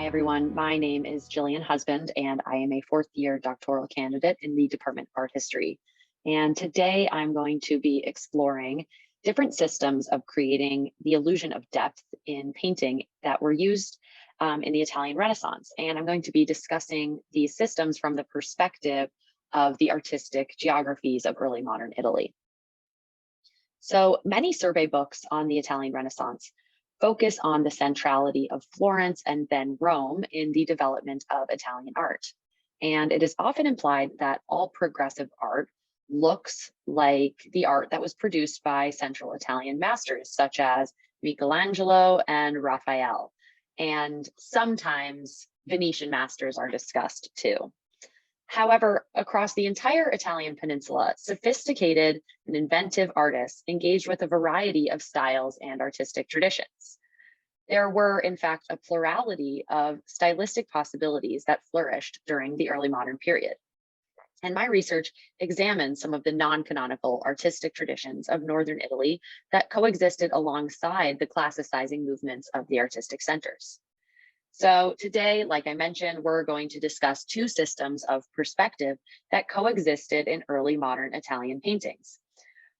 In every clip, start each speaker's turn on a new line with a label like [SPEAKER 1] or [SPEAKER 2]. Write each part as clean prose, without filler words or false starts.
[SPEAKER 1] everyone. My name is Jillian Husband, and I am a fourth-year doctoral candidate in the Department of Art History. And today I'm going to be exploring different systems of creating the illusion of depth in painting that were used in the Italian Renaissance. And I'm going to be discussing these systems from the perspective of the artistic geographies of early modern Italy. So many survey books on the Italian Renaissance focus on the centrality of Florence and then Rome in the development of Italian art. And it is often implied that all progressive art looks like the art that was produced by central Italian masters, such as Michelangelo and Raphael. And sometimes Venetian masters are discussed too. However, across the entire Italian peninsula, sophisticated and inventive artists engaged with a variety of styles and artistic traditions. There were, in fact, a plurality of stylistic possibilities that flourished during the early modern period. And my research examines some of the non-canonical artistic traditions of Northern Italy that coexisted alongside the classicizing movements of the artistic centers. So today, like I mentioned, we're going to discuss two systems of perspective that coexisted in early modern Italian paintings.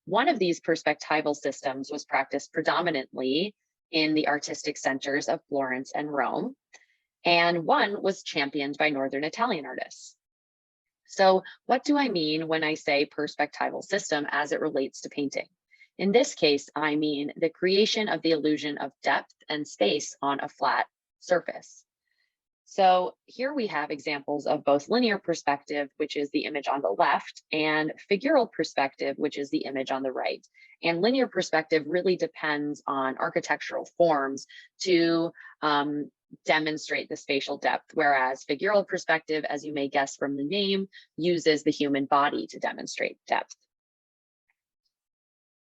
[SPEAKER 1] One of these perspectival systems was practiced predominantly in the artistic centers of Florence and Rome, and one was championed by Northern Italian artists. So what do I mean when I say perspectival system as it relates to painting? In this case, I mean the creation of the illusion of depth and space on a flat surface. So here we have examples of both linear perspective, which is the image on the left, and figural perspective, which is the image on the right. And linear perspective really depends on architectural forms to demonstrate the spatial depth, whereas figural perspective, as you may guess from the name, uses the human body to demonstrate depth.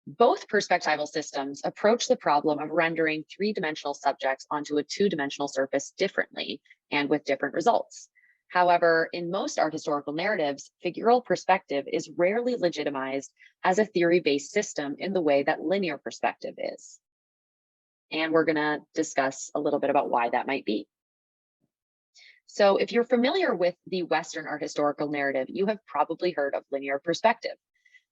[SPEAKER 1] Both perspectival systems approach the problem of rendering three-dimensional subjects onto a two-dimensional surface differently and with different results. However, in most art historical narratives, figural perspective is rarely legitimized as a theory-based system in the way that linear perspective is. And we're going to discuss a little bit about why that might be. So if you're familiar with the Western art historical narrative, you have probably heard of linear perspective.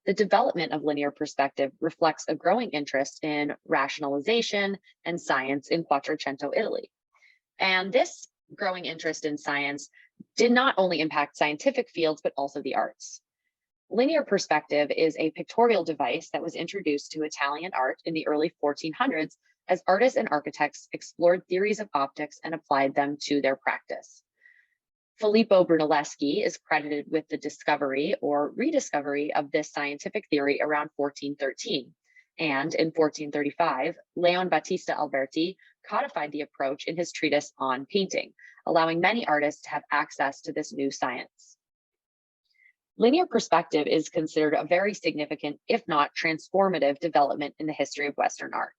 [SPEAKER 1] The development of linear perspective reflects a growing interest in rationalization and science in Quattrocento Italy. And this growing interest in science did not only impact scientific fields, but also the arts. Linear perspective is a pictorial device that was introduced to Italian art in the early 1400s as artists and architects explored theories of optics and applied them to their practice. Filippo Brunelleschi is credited with the discovery or rediscovery of this scientific theory around 1413. And in 1435, Leon Battista Alberti codified the approach in his treatise on painting, allowing many artists to have access to this new science. Linear perspective is considered a very significant, if not transformative, development in the history of Western art.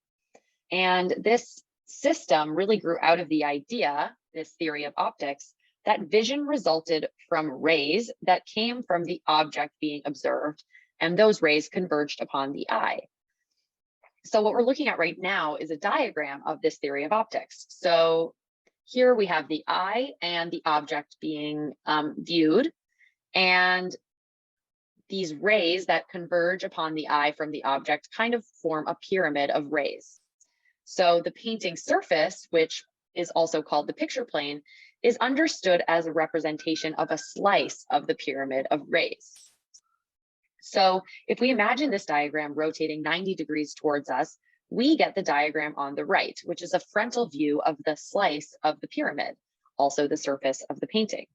[SPEAKER 1] And this system really grew out of the idea, this theory of optics, that vision resulted from rays that came from the object being observed, and those rays converged upon the eye. So what we're looking at right now is a diagram of this theory of optics. So here we have the eye and the object being viewed, and these rays that converge upon the eye from the object kind of form a pyramid of rays. So the painting surface, which is also called the picture plane, is understood as a representation of a slice of the pyramid of rays. So if we imagine this diagram rotating 90 degrees towards us, we get the diagram on the right, which is a frontal view of the slice of the pyramid, also the surface of the painting.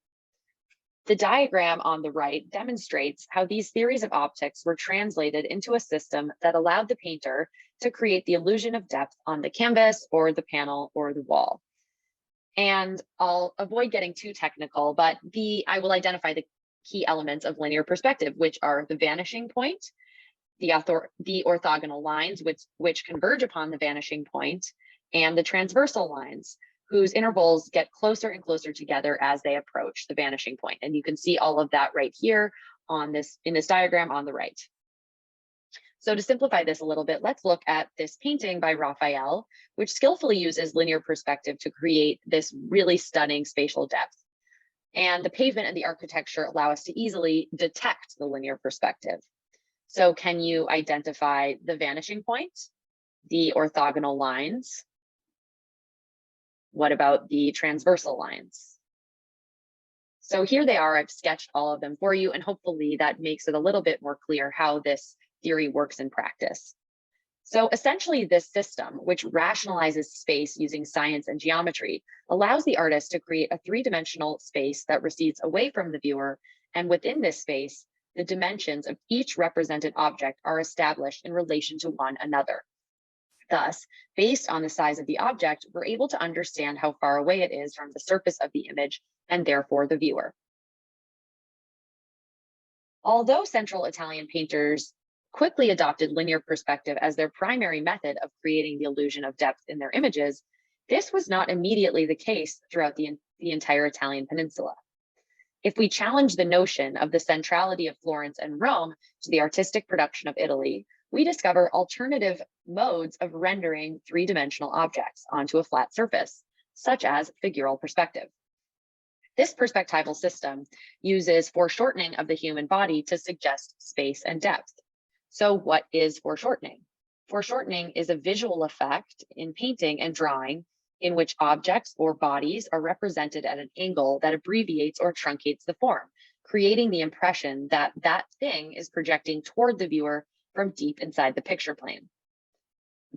[SPEAKER 1] The diagram on the right demonstrates how these theories of optics were translated into a system that allowed the painter to create the illusion of depth on the canvas or the panel or the wall. And I'll avoid getting too technical, but I will identify the key elements of linear perspective, which are the vanishing point, the orthogonal lines which converge upon the vanishing point, and the transversal lines, whose intervals get closer and closer together as they approach the vanishing point. And you can see all of that right here in this diagram on the right. So to simplify this a little bit, let's look at this painting by Raphael, which skillfully uses linear perspective to create this really stunning spatial depth. And the pavement and the architecture allow us to easily detect the linear perspective. So can you identify the vanishing point, the orthogonal lines? What about the transversal lines? So here they are. I've sketched all of them for you, and hopefully that makes it a little bit more clear how this theory works in practice. So essentially, this system, which rationalizes space using science and geometry, allows the artist to create a three-dimensional space that recedes away from the viewer, and within this space, the dimensions of each represented object are established in relation to one another. Thus, based on the size of the object, we're able to understand how far away it is from the surface of the image and therefore the viewer. Although Central Italian painters quickly adopted linear perspective as their primary method of creating the illusion of depth in their images, this was not immediately the case throughout the entire Italian peninsula. If we challenge the notion of the centrality of Florence and Rome to the artistic production of Italy, we discover alternative modes of rendering three-dimensional objects onto a flat surface, such as figural perspective. This perspectival system uses foreshortening of the human body to suggest space and depth. So what is foreshortening? Foreshortening is a visual effect in painting and drawing in which objects or bodies are represented at an angle that abbreviates or truncates the form, creating the impression that that thing is projecting toward the viewer from deep inside the picture plane.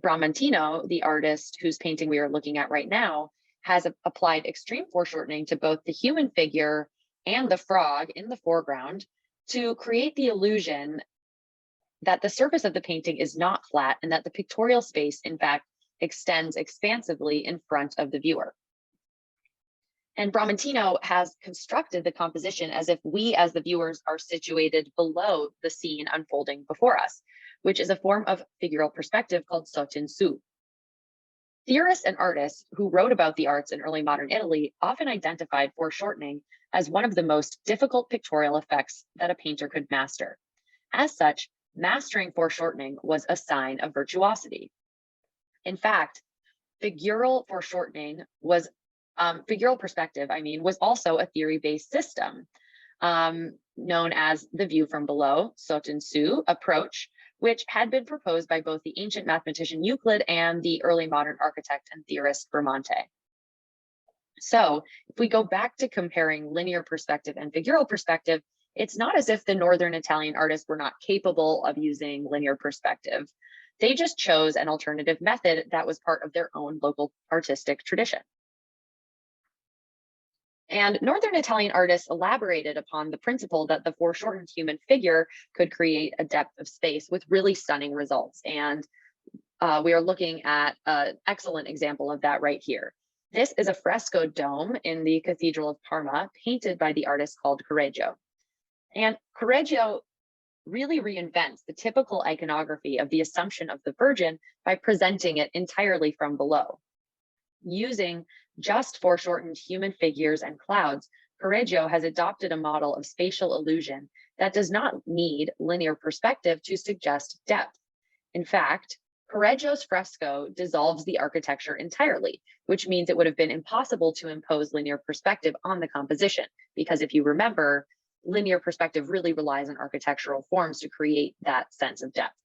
[SPEAKER 1] Bramantino, the artist whose painting we are looking at right now, has applied extreme foreshortening to both the human figure and the frog in the foreground to create the illusion that the surface of the painting is not flat and that the pictorial space, in fact, extends expansively in front of the viewer. And Bramantino has constructed the composition as if we as the viewers are situated below the scene unfolding before us, which is a form of figural perspective called sotto in su. Theorists and artists who wrote about the arts in early modern Italy often identified foreshortening as one of the most difficult pictorial effects that a painter could master. As such, mastering foreshortening was a sign of virtuosity. In fact, figural foreshortening was figural perspective, was also a theory-based system known as the view from below, sotto in su approach, which had been proposed by both the ancient mathematician Euclid and the early modern architect and theorist Bramante. So if we go back to comparing linear perspective and figural perspective, it's not as if the Northern Italian artists were not capable of using linear perspective. They just chose an alternative method that was part of their own local artistic tradition. And Northern Italian artists elaborated upon the principle that the foreshortened human figure could create a depth of space with really stunning results. And we are looking at an excellent example of that right here. This is a fresco dome in the Cathedral of Parma, painted by the artist called Correggio. And Correggio really reinvents the typical iconography of the Assumption of the Virgin by presenting it entirely from below. Using just foreshortened human figures and clouds, Correggio has adopted a model of spatial illusion that does not need linear perspective to suggest depth. In fact, Correggio's fresco dissolves the architecture entirely, which means it would have been impossible to impose linear perspective on the composition, because if you remember, linear perspective really relies on architectural forms to create that sense of depth.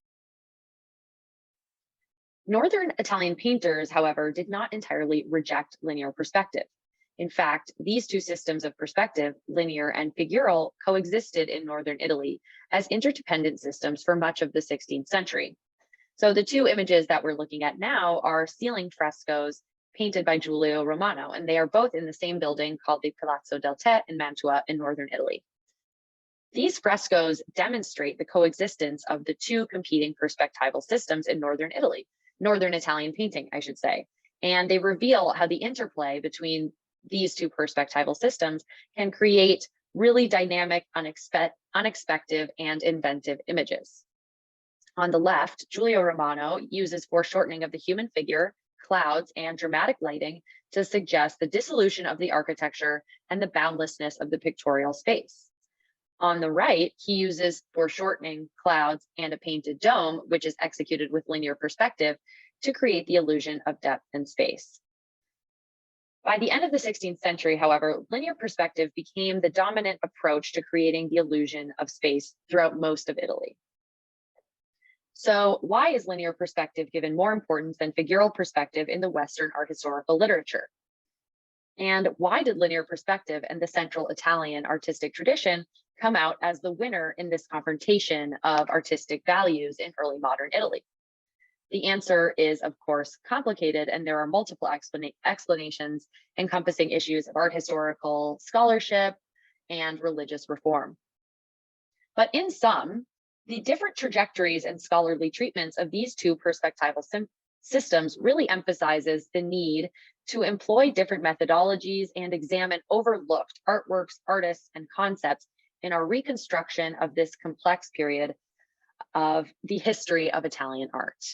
[SPEAKER 1] Northern Italian painters, however, did not entirely reject linear perspective. In fact, these two systems of perspective, linear and figural, coexisted in Northern Italy as interdependent systems for much of the 16th century. So the two images that we're looking at now are ceiling frescoes painted by Giulio Romano, and they are both in the same building called the Palazzo del Te in Mantua in Northern Italy. These frescoes demonstrate the coexistence of the two competing perspectival systems in Northern Italy, Northern Italian painting, I should say, and they reveal how the interplay between these two perspectival systems can create really dynamic, unexpected, and inventive images. On the left, Giulio Romano uses foreshortening of the human figure, clouds, and dramatic lighting to suggest the dissolution of the architecture and the boundlessness of the pictorial space. On the right, he uses foreshortening, clouds, and a painted dome, which is executed with linear perspective to create the illusion of depth and space. By the end of the 16th century, however, linear perspective became the dominant approach to creating the illusion of space throughout most of Italy. So, why is linear perspective given more importance than figural perspective in the Western art historical literature? And why did linear perspective and the central Italian artistic tradition come out as the winner in this confrontation of artistic values in early modern Italy? The answer is, of course, complicated, and there are multiple explanations encompassing issues of art historical scholarship and religious reform. But in sum, the different trajectories and scholarly treatments of these two perspectival systems really emphasizes the need to employ different methodologies and examine overlooked artworks, artists, and concepts in our reconstruction of this complex period of the history of Italian art.